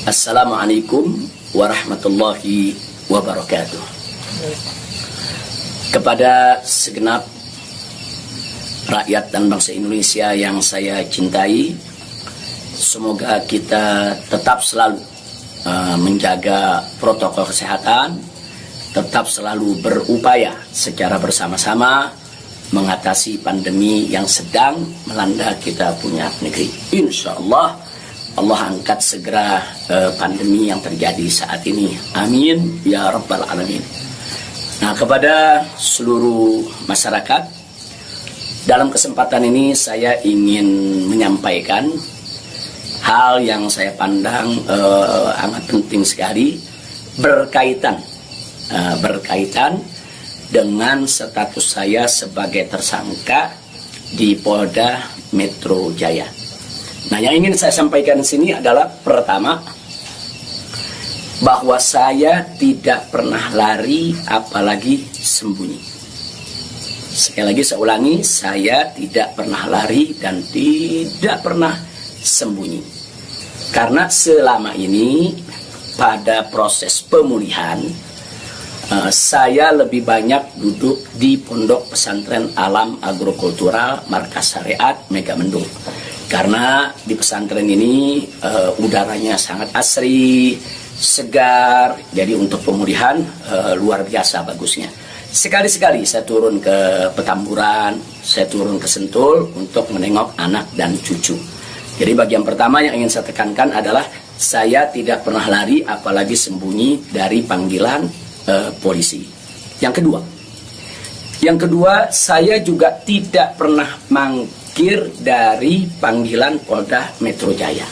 Assalamualaikum warahmatullahi wabarakatuh. Kepada segenap rakyat dan bangsa Indonesia yang saya cintai, semoga kita tetap selalu menjaga protokol kesehatan, tetap selalu berupaya secara bersama-sama mengatasi pandemi yang sedang melanda kita punya negeri. Insya Allah angkat segera pandemi yang terjadi saat ini. Amin ya rabbal alamin. Nah, kepada seluruh masyarakat, dalam kesempatan ini saya ingin menyampaikan hal yang saya pandang amat penting sekali berkaitan dengan status saya sebagai tersangka di Polda Metro Jaya. Nah, yang ingin saya sampaikan di sini adalah pertama, bahwa saya tidak pernah lari apalagi sembunyi. Sekali lagi saya ulangi, saya tidak pernah lari dan tidak pernah sembunyi. Karena selama ini pada proses pemulihan, saya lebih banyak duduk di Pondok Pesantren Alam Agrokultural Markas Syariat Megamendung. Karena di pesantren ini udaranya sangat asri, segar, jadi untuk pemulihan luar biasa bagusnya. Sekali-sekali saya turun ke Petamburan, saya turun ke Sentul untuk menengok anak dan cucu. Jadi bagian pertama yang ingin saya tekankan adalah saya tidak pernah lari apalagi sembunyi dari panggilan polisi. Yang kedua, saya juga tidak pernah mangkir dari panggilan Polda Metro Jaya.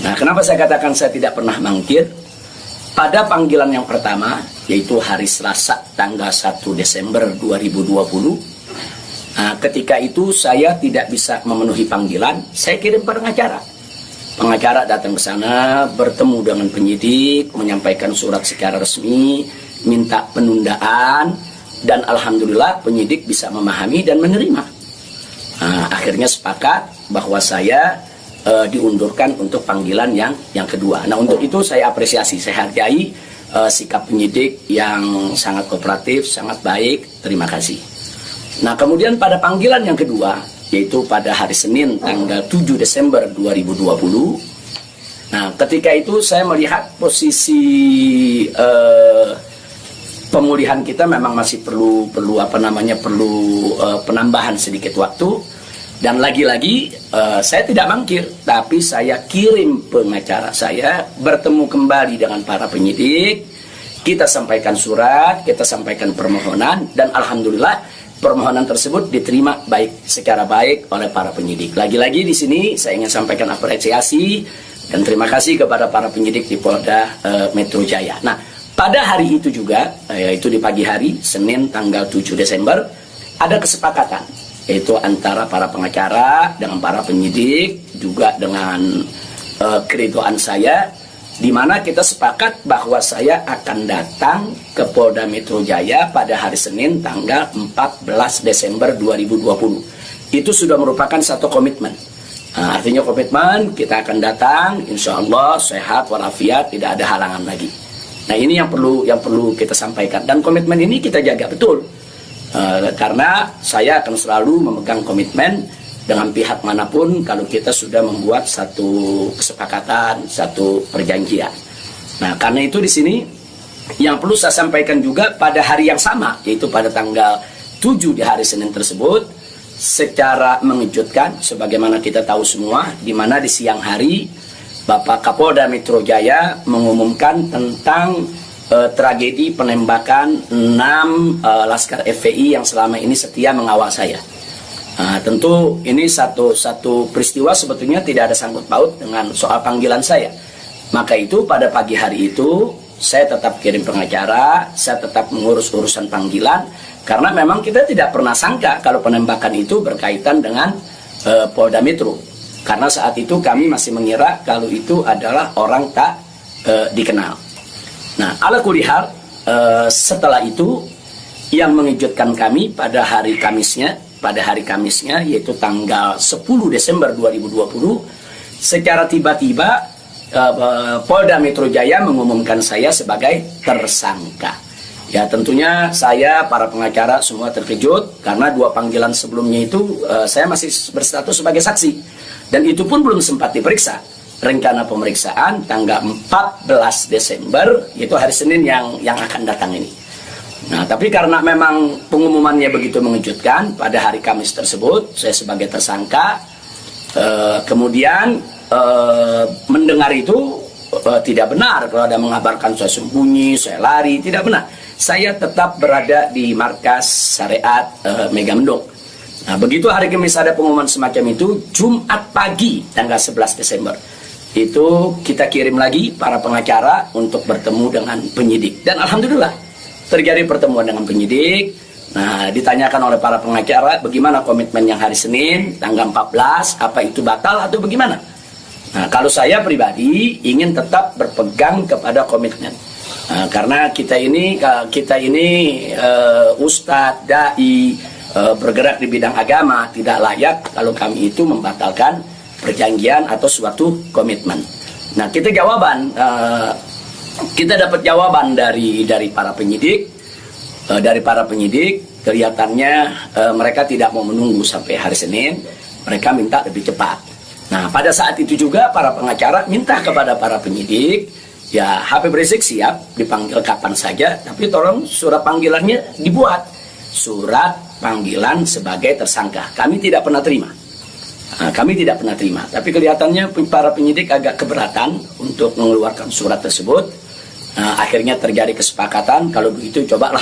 Nah, kenapa saya katakan saya tidak pernah mangkir? Pada panggilan yang pertama, yaitu hari Selasa tanggal 1 Desember 2020, nah, ketika itu saya tidak bisa memenuhi panggilan, saya kirim pengacara. Pengacara datang ke sana, bertemu dengan penyidik, menyampaikan surat secara resmi, minta penundaan, dan alhamdulillah penyidik bisa memahami dan menerima. Nah, akhirnya sepakat bahwa saya diundurkan untuk panggilan yang kedua. Nah, untuk itu saya apresiasi, saya hargai sikap penyidik yang sangat kooperatif, sangat baik. Terima kasih. Nah, kemudian pada panggilan yang kedua, yaitu pada hari Senin tanggal 7 Desember 2020. Nah, ketika itu saya melihat posisi pemulihan kita memang masih perlu penambahan sedikit waktu. Dan lagi-lagi saya tidak mangkir, tapi saya kirim pengacara saya bertemu kembali dengan para penyidik. Kita sampaikan surat, kita sampaikan permohonan, dan alhamdulillah permohonan tersebut diterima secara baik oleh para penyidik. Lagi-lagi di sini saya ingin sampaikan apresiasi dan terima kasih kepada para penyidik di Polda Metro Jaya. Nah, pada hari itu juga, yaitu di pagi hari Senin tanggal 7 Desember, ada kesepakatan, yaitu antara para pengacara dengan para penyidik, juga dengan keridoan saya, di mana kita sepakat bahwa saya akan datang ke Polda Metro Jaya pada hari Senin tanggal 14 Desember 2020. Itu sudah merupakan satu komitmen. Nah, artinya komitmen kita akan datang, insya Allah sehat walafiat, tidak ada halangan lagi. Nah, ini yang perlu kita sampaikan, dan komitmen ini kita jaga betul. Karena saya akan selalu memegang komitmen dengan pihak manapun kalau kita sudah membuat satu kesepakatan, satu perjanjian. Nah, karena itu di sini yang perlu saya sampaikan juga pada hari yang sama, yaitu pada tanggal 7 di hari Senin tersebut, secara mengejutkan, sebagaimana kita tahu semua, di mana di siang hari Bapak Kapolda Metro Jaya mengumumkan tentang tragedi penembakan 6 Laskar FPI yang selama ini setia mengawal saya. Tentu ini satu peristiwa sebetulnya tidak ada sangkut paut dengan soal panggilan saya. Maka itu pada pagi hari itu saya tetap kirim pengacara, saya tetap mengurus urusan panggilan, karena memang kita tidak pernah sangka kalau penembakan itu berkaitan dengan Polda Metro. Karena saat itu kami masih mengira kalau itu adalah orang tak dikenal. Nah, ala kulihal, setelah itu yang mengejutkan kami pada hari Kamisnya, yaitu tanggal 10 Desember 2020, secara tiba-tiba Polda Metro Jaya mengumumkan saya sebagai tersangka. Ya tentunya saya, para pengacara semua terkejut karena 2 panggilan sebelumnya itu saya masih berstatus sebagai saksi. Dan itu pun belum sempat diperiksa. Rencana pemeriksaan tanggal 14 Desember, itu hari Senin yang akan datang ini. Nah, tapi karena memang pengumumannya begitu mengejutkan, pada hari Kamis tersebut saya sebagai tersangka, kemudian mendengar itu tidak benar kalau ada mengabarkan saya sembunyi, saya lari, tidak benar. Saya tetap berada di markas syariat Megamendung. Nah, begitu hari Kamis ada pengumuman semacam itu, Jumat pagi tanggal 11 Desember itu kita kirim lagi para pengacara untuk bertemu dengan penyidik. Dan alhamdulillah terjadi pertemuan dengan penyidik. Nah, ditanyakan oleh para pengacara bagaimana komitmen yang hari Senin tanggal 14, apa itu batal atau bagaimana. Nah, kalau saya pribadi ingin tetap berpegang kepada komitmen. Nah, karena kita ini ustadz, dai, bergerak di bidang agama, tidak layak kalau kami itu membatalkan perjanjian atau suatu komitmen. Nah, kita dapat jawaban dari para penyidik. Kelihatannya mereka tidak mau menunggu sampai hari Senin, mereka minta lebih cepat. Nah, pada saat itu juga para pengacara minta kepada para penyidik, ya Habib Rizik siap dipanggil kapan saja, tapi tolong surat panggilannya dibuat. Surat panggilan sebagai tersangka. Kami tidak pernah terima. Tapi kelihatannya para penyidik agak keberatan untuk mengeluarkan surat tersebut. Akhirnya terjadi kesepakatan, kalau begitu cobalah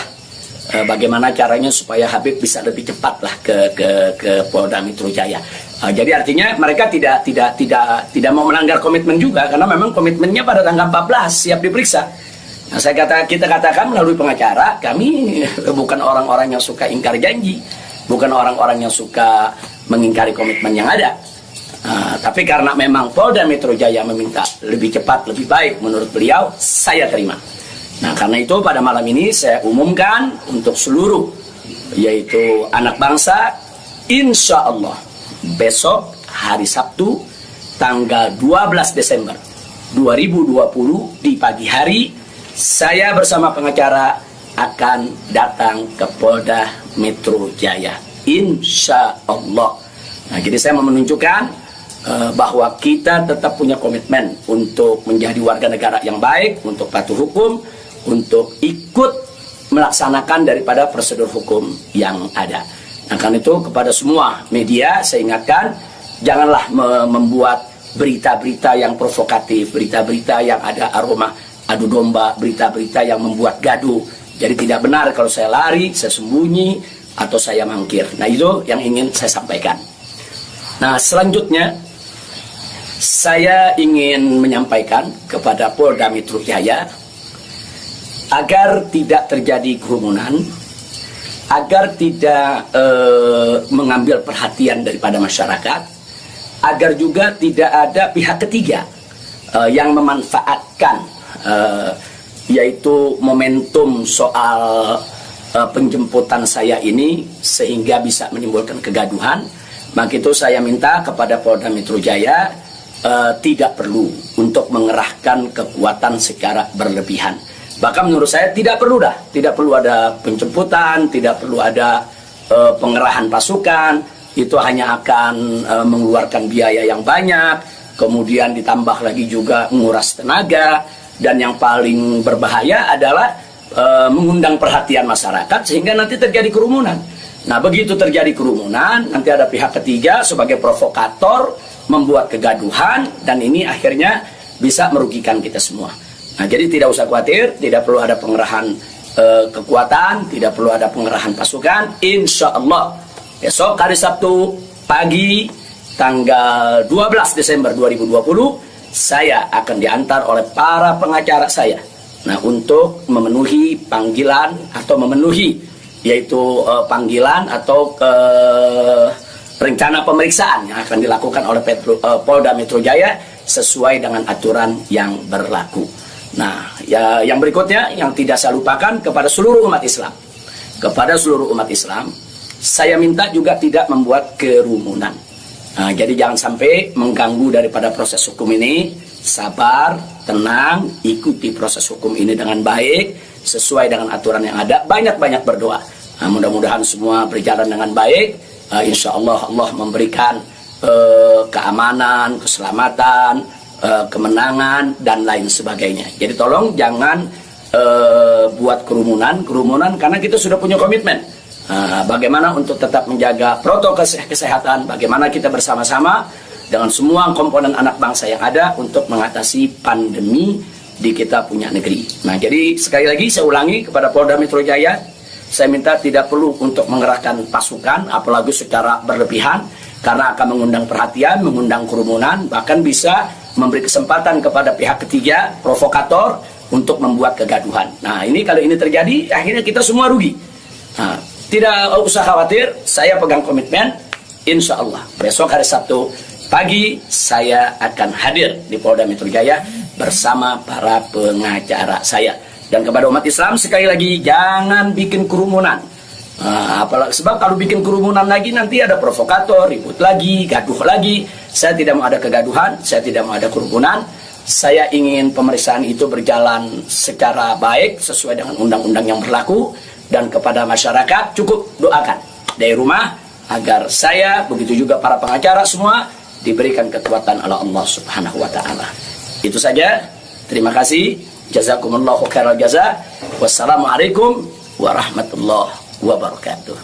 bagaimana caranya supaya Habib bisa lebih cepatlah ke Polda Metro Jaya. Jadi artinya mereka tidak mau melanggar komitmen juga, karena memang komitmennya pada tanggal 14 siap diperiksa. Nah, kita katakan melalui pengacara, kami bukan orang-orang yang suka ingkar janji, bukan orang-orang yang suka mengingkari komitmen yang ada. Tapi karena memang Polda Metro Jaya meminta lebih cepat, lebih baik menurut beliau, saya terima. Nah, karena itu pada malam ini saya umumkan untuk seluruh, yaitu anak bangsa, insya Allah besok hari Sabtu tanggal 12 Desember 2020 di pagi hari, saya bersama pengacara akan datang ke Polda Metro Jaya, insya Allah. Nah, jadi saya mau menunjukkan bahwa kita tetap punya komitmen untuk menjadi warga negara yang baik, untuk patuh hukum, untuk ikut melaksanakan daripada prosedur hukum yang ada. Nah, karena itu kepada semua media saya ingatkan, janganlah membuat berita-berita yang provokatif, berita-berita yang ada aroma adu domba, berita-berita yang membuat gaduh. Jadi tidak benar kalau saya lari, saya sembunyi, atau saya mangkir. Nah, itu yang ingin saya sampaikan. Nah, selanjutnya saya ingin menyampaikan kepada Polda Metro Jaya agar tidak terjadi kerumunan, agar tidak mengambil perhatian daripada masyarakat, agar juga tidak ada pihak ketiga yang memanfaatkan yaitu momentum soal penjemputan saya ini sehingga bisa menimbulkan kegaduhan. Maka itu saya minta kepada Polda Metro Jaya tidak perlu untuk mengerahkan kekuatan secara berlebihan. Bahkan menurut saya tidak perlu ada penjemputan, tidak perlu ada pengerahan pasukan. Itu hanya akan mengeluarkan biaya yang banyak, kemudian ditambah lagi juga menguras tenaga, dan yang paling berbahaya adalah mengundang perhatian masyarakat sehingga nanti terjadi kerumunan. Nah, begitu terjadi kerumunan, nanti ada pihak ketiga sebagai provokator membuat kegaduhan, dan ini akhirnya bisa merugikan kita semua. Nah, jadi tidak usah khawatir, tidak perlu ada pengerahan kekuatan, tidak perlu ada pengerahan pasukan. Insya Allah besok hari Sabtu pagi tanggal 12 Desember 2020 saya akan diantar oleh para pengacara saya. Nah, untuk memenuhi panggilan atau yaitu panggilan atau rencana pemeriksaan yang akan dilakukan oleh Polda Metro Jaya sesuai dengan aturan yang berlaku. Nah, yang berikutnya yang tidak saya lupakan kepada seluruh umat Islam. Kepada seluruh umat Islam, saya minta juga tidak membuat kerumunan. Nah, jadi jangan sampai mengganggu daripada proses hukum ini. sabar, tenang, ikuti proses hukum ini dengan baik, sesuai dengan aturan yang ada, banyak-banyak berdoa. Nah, mudah-mudahan semua berjalan dengan baik. Insya Allah Allah memberikan keamanan, keselamatan, kemenangan, dan lain sebagainya. Jadi tolong jangan buat kerumunan karena kita sudah punya komitmen. Bagaimana untuk tetap menjaga protokol kesehatan, bagaimana kita bersama-sama dengan semua komponen anak bangsa yang ada untuk mengatasi pandemi di kita punya negeri. Nah, jadi sekali lagi saya ulangi kepada Polda Metro Jaya, saya minta tidak perlu untuk mengerahkan pasukan, apalagi secara berlebihan, karena akan mengundang perhatian, mengundang kerumunan, bahkan bisa memberi kesempatan kepada pihak ketiga, provokator, untuk membuat kegaduhan. Nah, ini kalau ini terjadi, akhirnya kita semua rugi. Nah, tidak usah khawatir, saya pegang komitmen, insya Allah besok hari Sabtu pagi saya akan hadir di Polda Metro Jaya bersama para pengacara saya. Dan kepada umat Islam sekali lagi, jangan bikin kerumunan. Apalagi sebab kalau bikin kerumunan lagi nanti ada provokator, ribut lagi, gaduh lagi. Saya tidak mau ada kegaduhan, saya tidak mau ada kerumunan. Saya ingin pemeriksaan itu berjalan secara baik sesuai dengan undang-undang yang berlaku. Dan kepada masyarakat cukup doakan dari rumah agar saya, begitu juga para pengacara semua, diberikan kekuatan oleh Allah Subhanahu wa Ta'ala. Itu saja. Terima kasih. Jazakumullahu khairal jaza. Wassalamualaikum warahmatullahi wabarakatuh.